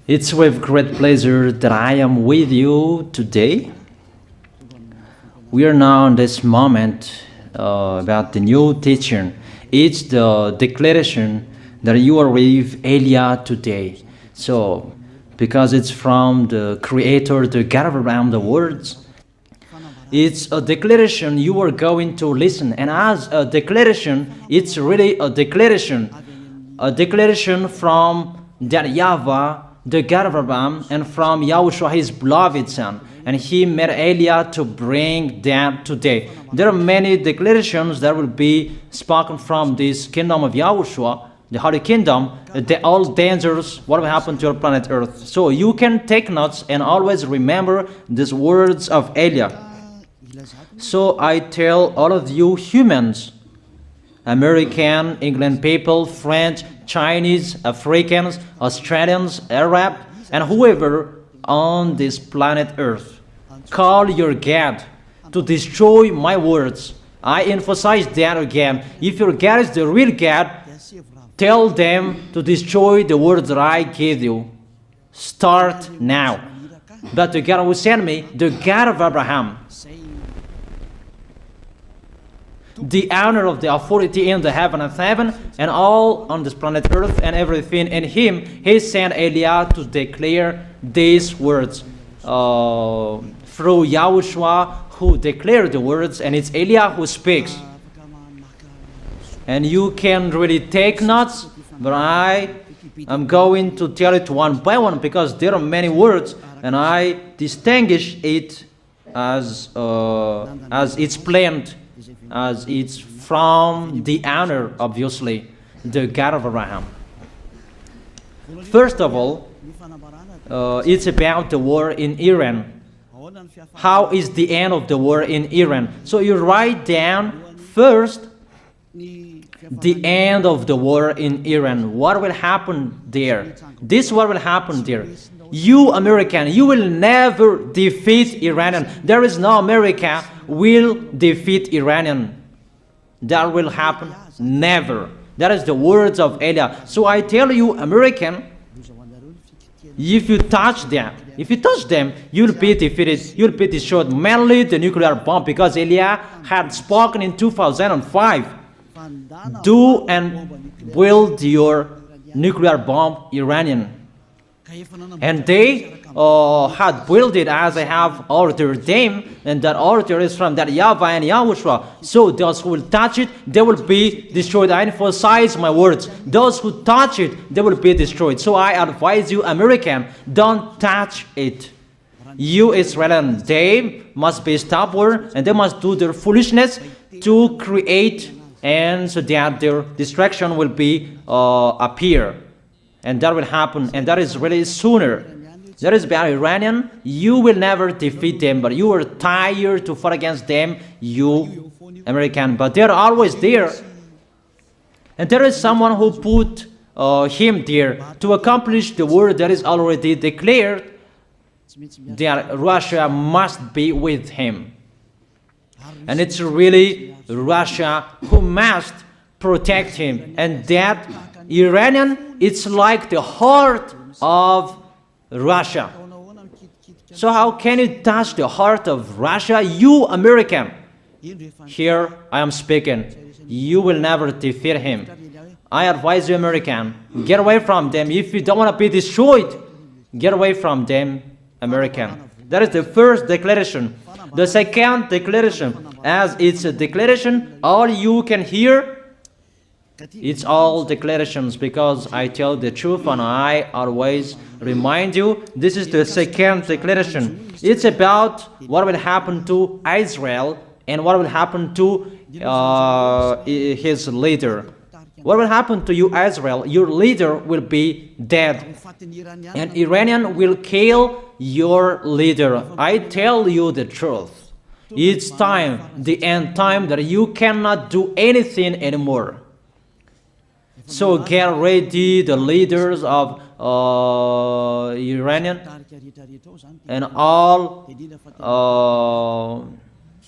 It's with great pleasure that I am with you today. We are now in this moment about the new teaching. It's the declaration that you are with Elia today. So, because it's from the Creator, the God of around the words, it's a declaration you are going to listen. And as a declaration, it's really a declaration from that YAHVAH, the God of Abraham, and from YAHOSHUAH, his beloved son. And he made Elia to bring them today. There are many declarations that will be spoken from this kingdom of YAHOSHUAH, the Holy Kingdom, all dangers, what will happen to your planet Earth. So you can take notes and always remember these words of Elia. So I tell all of you humans, American, England people, French, Chinese, Africans, Australians, Arab, and whoever on this planet Earth, call your God to destroy my words. I emphasize that again. If your God is the real God, tell them to destroy the words that I gave you. Start now. But the God who sent me, the God of Abraham, the honor of the authority in the heaven of heaven and all on this planet Earth and everything in him, he sent Elia to declare these words through YAHOSHUAH, who declared the words, and it's Elia who speaks. And you can really take notes, but I am going to tell it one by one because there are many words, and I distinguish it as it's planned, as it's from the honor, obviously, the God of Abraham. First of all, it's about the war in Iran. How is the end of the war in Iran? So you write down first the end of the war in Iran. What will happen there? This what will happen there. You American, you will never defeat Iranian. There is no America will defeat Iranian. That will happen never. That is the words of Elia. So I tell you, American, if you touch them, you'll be defeated, you'll be destroyed. Mainly the nuclear bomb, because Elia had spoken in 2005. Do and build your nuclear bomb, Iranian. And they had built it as I have ordered them, and that order is from that YAHVAH and YAHOSHUAH. So those who will touch it, they will be destroyed. I emphasize my words. Those who touch it, they will be destroyed. So I advise you, American, don't touch it. You Israelis, they must be stubborn, and they must do their foolishness to create, and so that their destruction will be appear. And that will happen, and that is really sooner. That is about Iranian. You will never defeat them, but you are tired to fight against them, you American. But they're always there. And there is someone who put him there to accomplish the word that is already declared, that Russia must be with him. And it's really Russia who must protect him. And that Iranian, it's like the heart of Russia. So how can you touch the heart of Russia? You American. Here I am speaking. You will never defeat him. I advise you, American, get away from them. If you don't want to be destroyed, get away from them, American. That is the first declaration. The second declaration, as it's a declaration, all you can hear, it's all declarations, because I tell the truth and I always remind you, this is the second declaration. It's about what will happen to Israel and what will happen to his leader. What will happen to you, Israel? Your leader will be dead, and Iranian will kill your leader. I tell you the truth. It's time, the end time, that you cannot do anything anymore. So get ready, the leaders of Iranian and all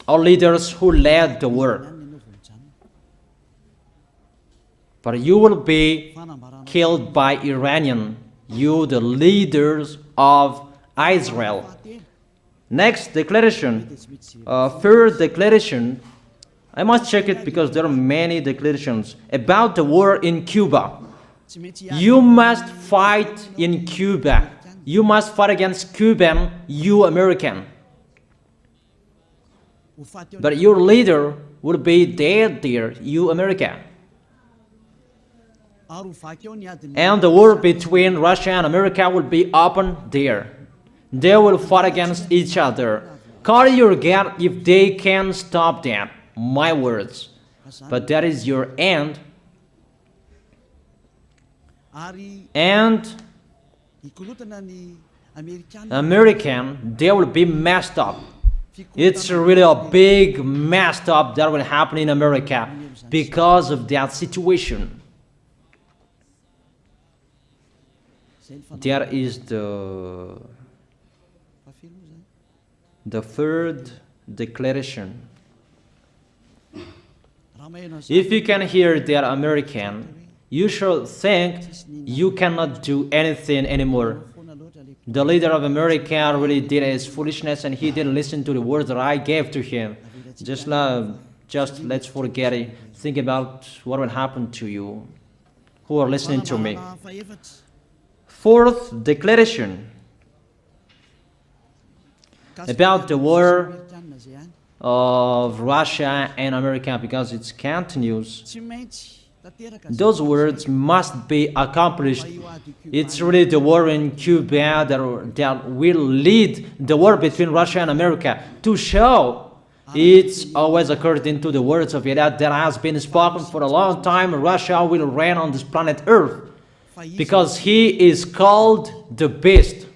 leaders who led the war. But you will be killed by Iranian. you the leaders of Israel. Next declaration, third declaration, I must check it because there are many declarations about the war in Cuba. You must fight in Cuba. You must fight against Cuban, you American. But your leader will be dead there, you America. And the war between Russia and America will be open there. They will fight against each other. Call your God if they can stop that. My words. But that is your end. And American, they will be messed up. It's really a big messed up that will happen in America because of that situation. That is the third declaration. If you can hear that American, you should think you cannot do anything anymore. The leader of America really did his foolishness and he didn't listen to the words that I gave to him. Just let's forget it. Think about what will happen to you who are listening to me. Fourth declaration about the war of Russia and America, because it continues. Those words must be accomplished. It's really the war in Cuba that will lead the war between Russia and America to show it's always according to the words of YAH that has been spoken for a long time. Russia will reign on this planet Earth because he is called the beast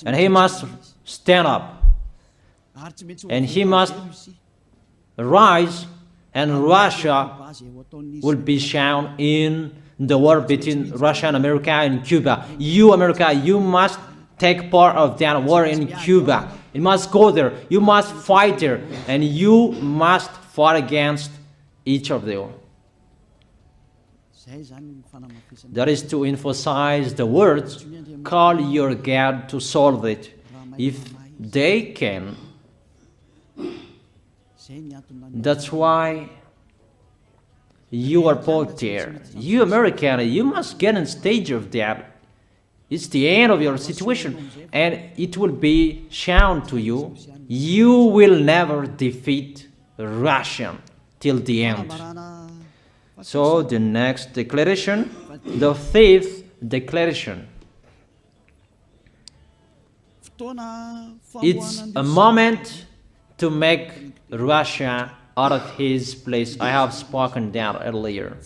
and he must stand up and he must rise, and Russia will be shown in the war between Russia and America and Cuba. You, America, you must take part of that war in Cuba. You must go there. You must fight there. And you must fight against each of them. That is to emphasize the words, call your God to solve it. If they can, that's why you are put there. You American, you must get in stage of that. It's the end of your situation and it will be shown to you. You will never defeat Russia till the end. So the next declaration, the fifth declaration. It's a moment to make Russia out of his place. I have spoken that earlier.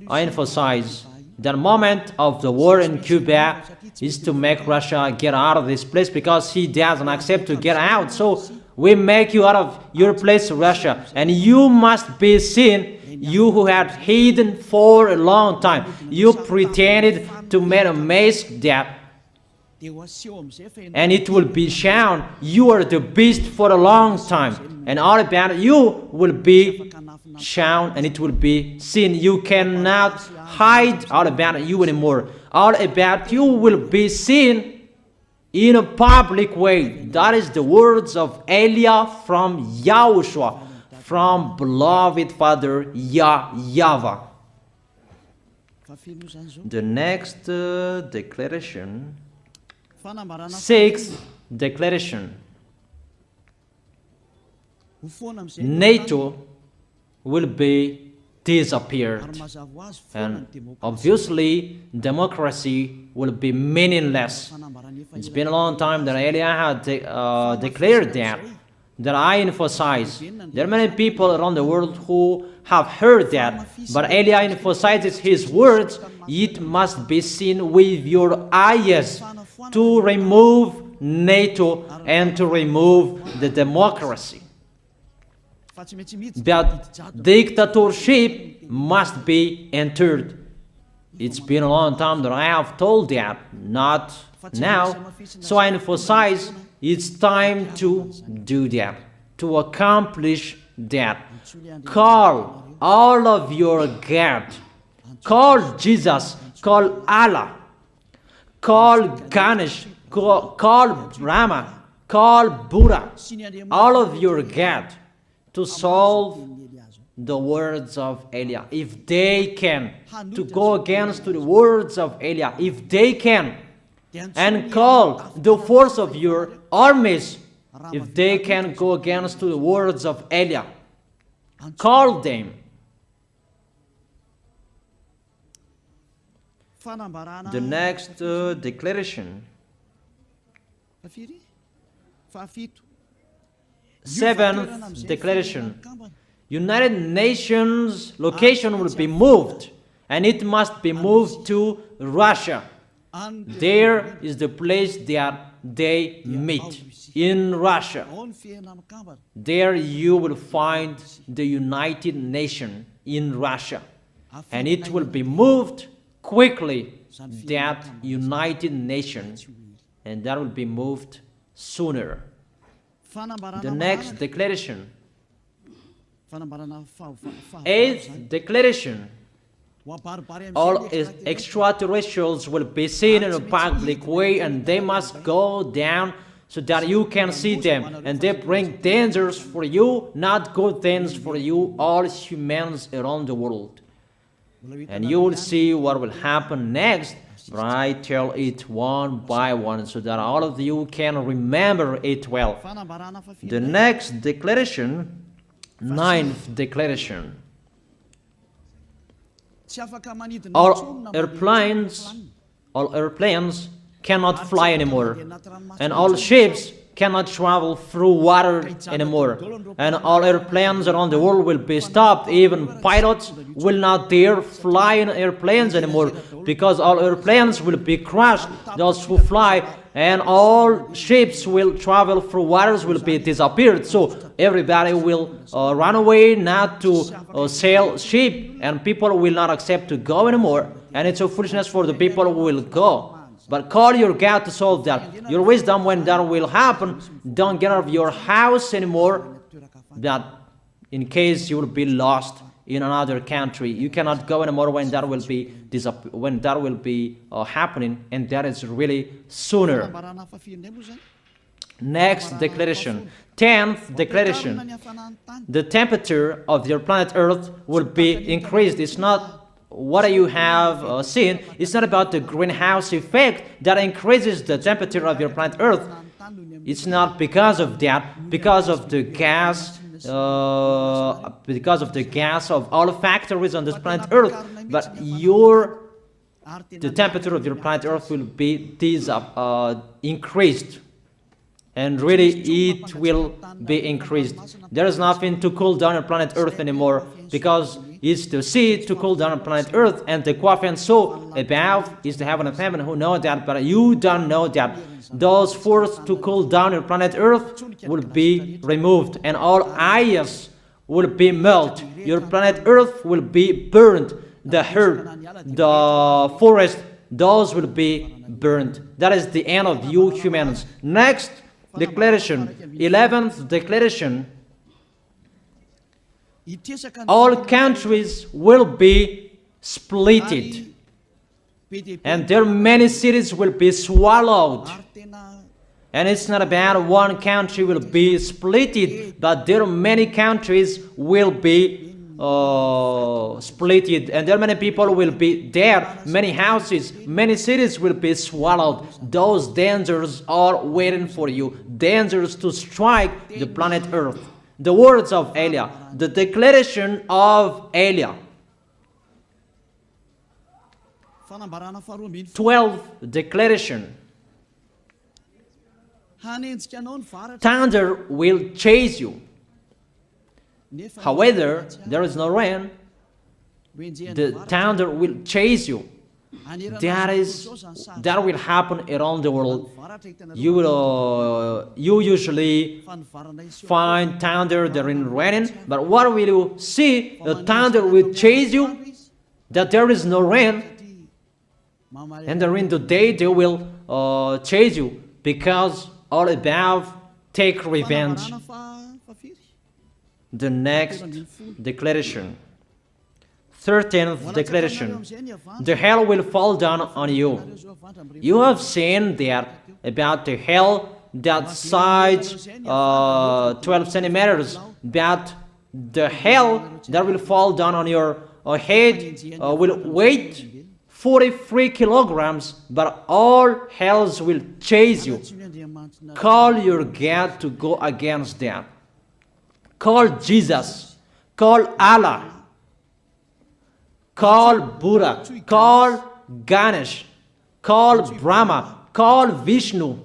I emphasize the moment of the war in Cuba is to make Russia get out of this place because he doesn't accept to get out. So we make you out of your place, Russia, and you must be seen. You who had hidden for a long time, you pretended to make a mask that, and it will be shown you are the beast for a long time, and all about you will be shown and it will be seen. You cannot hide all about you anymore. All about you will be seen in a public way. That is the words of Elia from YAHOSHUAH, from beloved Father YAHVAH. The next declaration, sixth declaration. NATO will be disappeared, and obviously democracy will be meaningless. It's been a long time that Elia had declared that I emphasize. There are many people around the world who have heard that, but Elia emphasizes his words. It must be seen with your eyes to remove NATO and to remove the democracy. That dictatorship must be entered. It's been a long time that I have told that, not now. So I emphasize it's time to do that, to accomplish that. Call all of your God. Call Jesus. Call Allah. call Ganesh, call Brahma, call Buddha, all of your God, to solve the words of Eliah. If they can, to go against the words of Eliah, if they can, and call the force of your armies, if they can go against the words of Eliah, call them. The next declaration. Seventh declaration. United Nations location will be moved, and it must be moved to Russia. There is the place that they meet, in Russia. There you will find the United Nations in Russia, and it will be moved quickly, that United Nations, and that will be moved sooner. The next declaration. Eighth declaration. All extraterrestrials will be seen in a public way, and they must go down so that you can see them, and they bring dangers for you, not good things for you, all humans around the world. And you will see what will happen next, but I tell it one by one so that all of you can remember it well. The next declaration, ninth declaration. All airplanes cannot fly anymore, and all ships cannot travel through water anymore, and all airplanes around the world will be stopped. Even pilots will not dare fly in airplanes anymore, because all airplanes will be crashed, those who fly, and all ships will travel through waters will be disappeared. So everybody will run away not to sail ship, and people will not accept to go anymore, and it's a foolishness for the people who will go. But call your God to solve that. Your wisdom when that will happen. Don't get out of your house anymore, that in case you will be lost in another country. You cannot go anymore when that will be happening, and that is really sooner. Next declaration. 10th declaration. The temperature of your planet Earth will be increased. It's not what you have seen. It's not about the greenhouse effect that increases the temperature of your planet Earth. It's not because of that, because of the gas, of all factories on this planet Earth. But the temperature of your planet Earth will be increased, and really it will be increased. There is nothing to cool down your planet Earth anymore, because it's the sea to cool down on planet Earth, and the Qaf and so above is the heaven of heaven, who know that, but you don't know that. Those forces to cool down on planet Earth will be removed, and all ice will be melted. Your planet Earth will be burned. The earth, the forest, those will be burned. That is the end of you humans. Next declaration, 11th declaration. All countries will be splitted, and their many cities will be swallowed. And it's not about one country will be splitted, but there are many countries will be splitted, and there are many people will be there, many houses, many cities will be swallowed. Those dangers are waiting for you, dangers to strike the planet Earth. The words of Eliah, the declaration of Eliah. 12th declaration. Thunder will chase you. However, there is no rain. The thunder will chase you. That will happen around the world. You usually find thunder during raining, but what will you see? The thunder will chase you, that there is no rain, and during the day they will chase you, because all above take revenge. The next declaration. 13th declaration. The hell will fall down on you. You have seen that about the hell that size 12 centimeters, that the hell that will fall down on your head will weight 43 kilograms, but all hells will chase you. Call your God to go against that. Call Jesus. Call Allah. Call Buddha. Call Ganesh. Call Brahma. Call Vishnu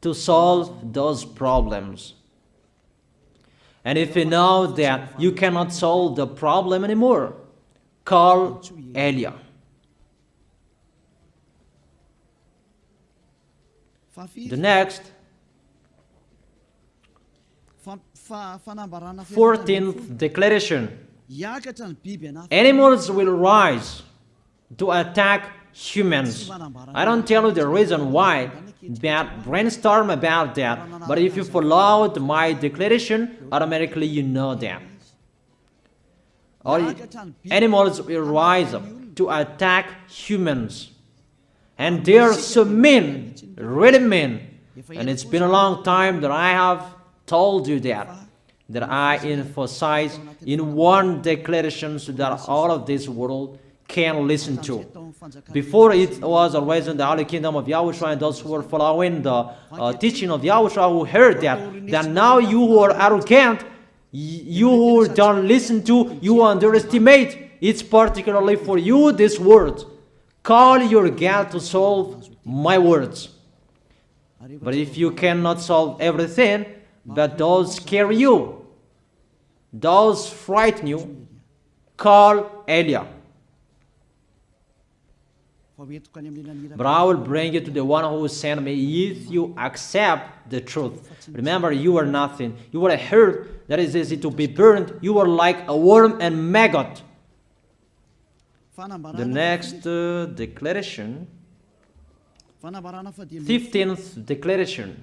to solve those problems. And if you know that you cannot solve the problem anymore, call YAH. The next, 14th declaration. Animals will rise to attack humans. I don't tell you the reason why, but brainstorm about that. But if you followed my declaration, automatically you know that. All animals will rise up to attack humans. And they are so mean, really mean. And it's been a long time that I have told you that I emphasize in one declaration so that all of this world can listen to. Before it was always in the Holy Kingdom of YAHOSHUAH, and those who were following the teaching of YAHOSHUAH who heard that now you who are arrogant, you who don't listen to, you underestimate. It's particularly for you, this word. Call your God to solve my words. But if you cannot solve everything, but those scare you, those frighten you, call YAH. But I will bring you to the one who sent me if you accept the truth. Remember, you are nothing. You are a herb that is easy to be burned. You are like a worm and maggot. The next declaration, 15th declaration.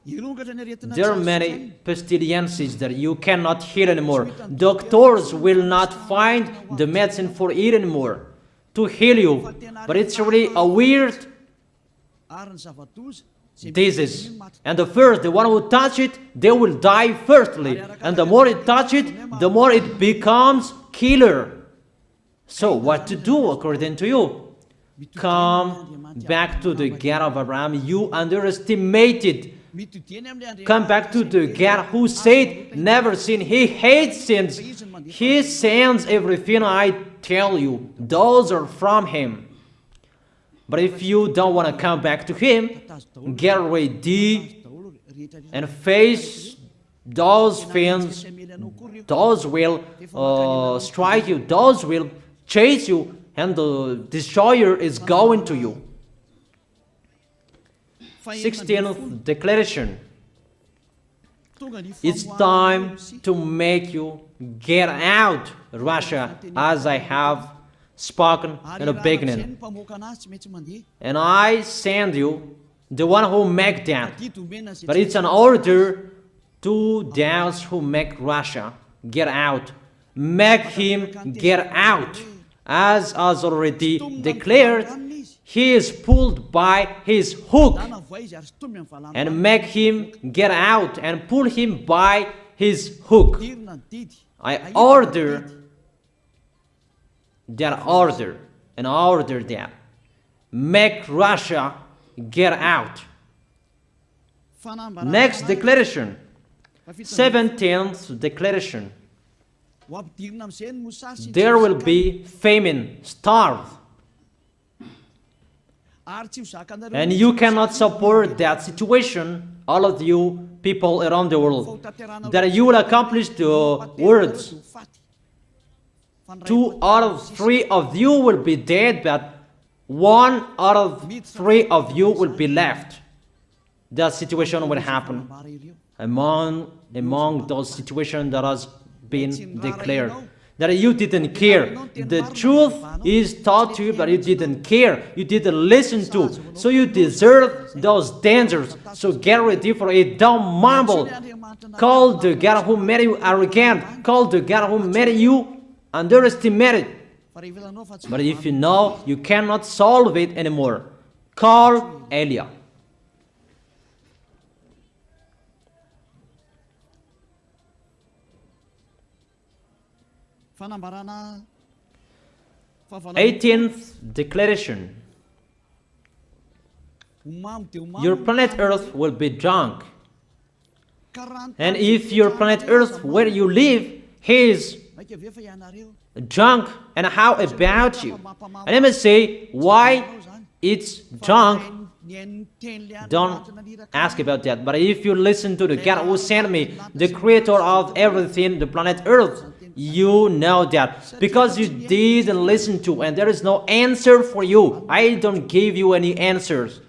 There are many pestilences that you cannot heal anymore. Doctors will not find the medicine for it anymore to heal you. But it's really a weird disease. And the one who touch it, they will die firstly. And the more it touch it, the more it becomes killer. So what to do according to you? Come back to the God of Abraham. You underestimated. Come back to the God who said, never sin. He hates sins. He sends everything I tell you. Those are from Him. But if you don't want to come back to Him, get ready and face those things. Those will strike you. Those will chase you, and the destroyer is going to you. 16th declaration. It's time to make you get out, Russia, as I have spoken in the beginning. And I send you the one who make that. But it's an order to those who make Russia get out. Make him get out. As already declared, he is pulled by his hook, and make him get out and pull him by his hook. I order that. Make Russia get out. Next declaration, 17th declaration. There will be famine, starve. And you cannot support that situation, all of you people around the world, that you will accomplish the words. 2 out of 3 of you will be dead, but 1 out of 3 of you will be left. That situation will happen among those situations that has been declared. That you didn't care. The truth is taught to you, but you didn't care. You didn't listen to. So you deserve those dangers. So get ready for it. Don't mumble. Call the God who made you arrogant. Call the God who made you underestimate it. But if you know you cannot solve it anymore, call YAH. Eighteenth declaration. Your planet Earth will be drunk. And if your planet Earth where you live is drunk, and how about you? And let me say why it's drunk. Don't ask about that. But if you listen to the God who sent me, the creator of everything, the planet Earth, you know that. Because you didn't listen to, and there is no answer for you. I don't give you any answers.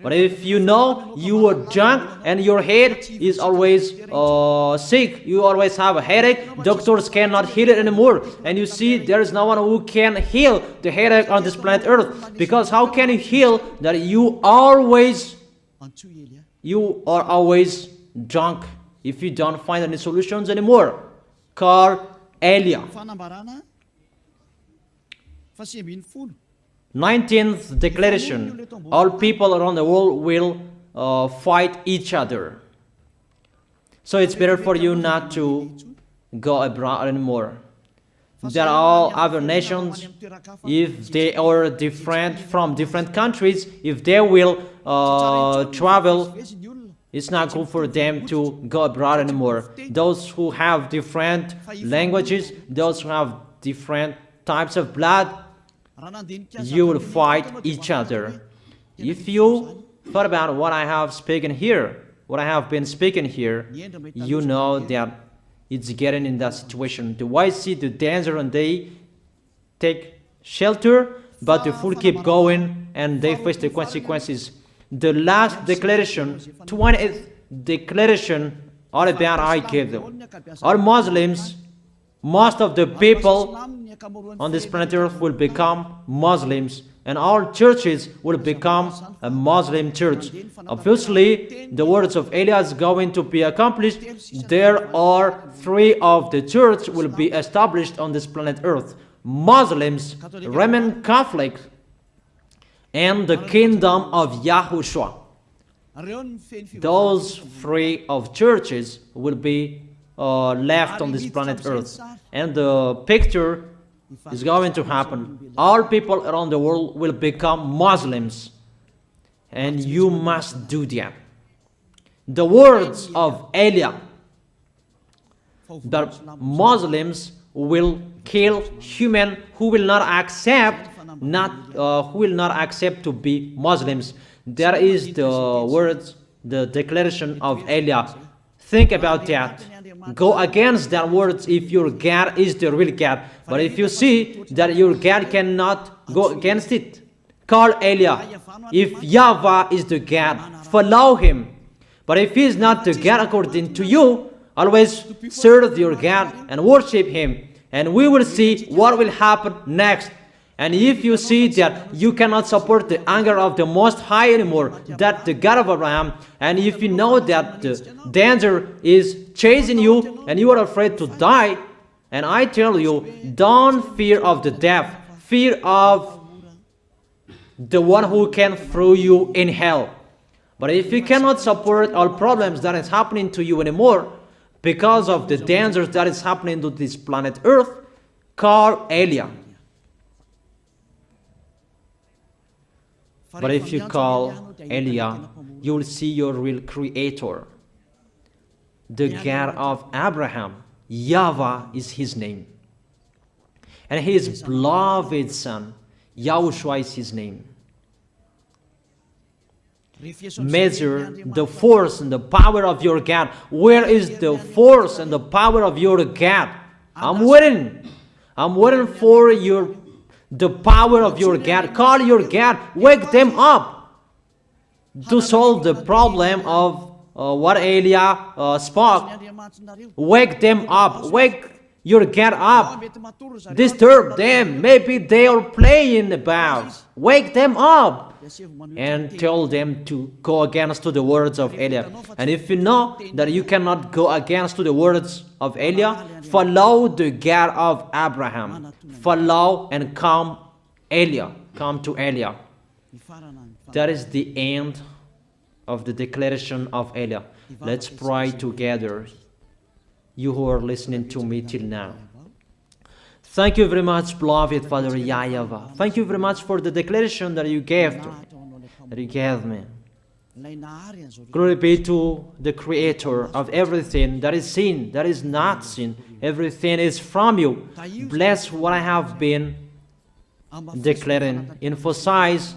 But if you know you are drunk and your head is always sick, you always have a headache, doctors cannot heal it anymore. And you see there is no one who can heal the headache on this planet Earth. Because how can you heal that you are always drunk if you don't find any solutions anymore? Call YAH. 19th declaration. All people around the world will fight each other. So it's better for you not to go abroad anymore. There are all other nations, if they are different from different countries, if they will travel, it's not good for them to go abroad anymore. Those who have different languages, those who have different types of blood, you will fight each other. If you thought about what I have spoken here, what I have been speaking here, you know that it's getting in that situation. The wise see the danger and they take shelter, but the fool keep going and they face the consequences. The last declaration, 20th declaration, all about I gave them. All Muslims, most of the people on this planet Earth will become Muslims, and all churches will become a Muslim church. Obviously, the words of YAH is going to be accomplished. There are 3 of the church will be established on this planet Earth: Muslims, Roman Catholic, and the kingdom of YAHOSHUAH. Those 3 of churches will be left on this planet Earth, and the picture is going to happen. All people around the world will become Muslims, and you must do that. The words of YAH, that Muslims will kill human who will not accept to be Muslims. That is the words, the declaration of YAH. Think about that. Go against that words if your God is the real God. But if you see that your God cannot go against it, call YAH. If YAHVAH is the God, follow him. But if he is not the God according to you, always serve your God and worship him. And we will see what will happen next. And if you see that you cannot support the anger of the Most High anymore, that the God of Abraham, and if you know that the danger is chasing you and you are afraid to die, and I tell you, don't fear of the death, fear of the one who can throw you in hell. But if you cannot support all problems that is happening to you anymore, because of the dangers that is happening to this planet Earth, call YAH. But if you call YAH, you will see your real creator, the God of Abraham. YAHVAH is his name. And his beloved son, YAHOSHUAH is his name. Measure the force and the power of your God. Where is the force and the power of your God? I'm waiting. I'm waiting for the power of your God. Call your God. Wake them up to solve the problem of what YAH spoke. Wake them up. Wake You get up, disturb them. Maybe they are playing about. Wake them up and tell them to go against to the words of Eliah. And if you know that you cannot go against to the words of Eliah, follow the God of Abraham. Follow and come Eliah. Come to Eliah. That is the end of the declaration of Eliah. Let's pray together. You who are listening to me till now. Thank you very much, beloved Father YAHVAH. Thank you very much for the declaration that you gave to me, that you gave me. Glory be to the Creator of everything that is seen, that is not seen. Everything is from you. Bless what I have been declaring. Emphasize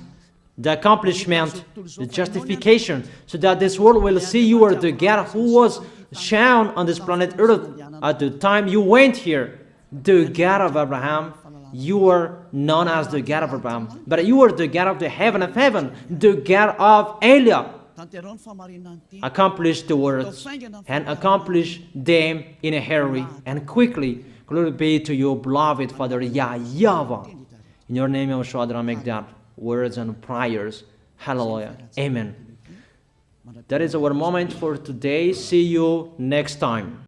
the accomplishment, the justification, so that this world will see you are the God who was shown on this planet Earth at the time you went here. The God of Abraham. You are known as the God of Abraham, but you are the God of the heaven of heaven, the God of Eliah. Accomplish the words and accomplish them in a hurry and quickly. Glory be to you, beloved Father YAHVAH. In your name, YAHOSHUAH, I make that words and prayers. Hallelujah. Amen. That is our moment for today. See you next time.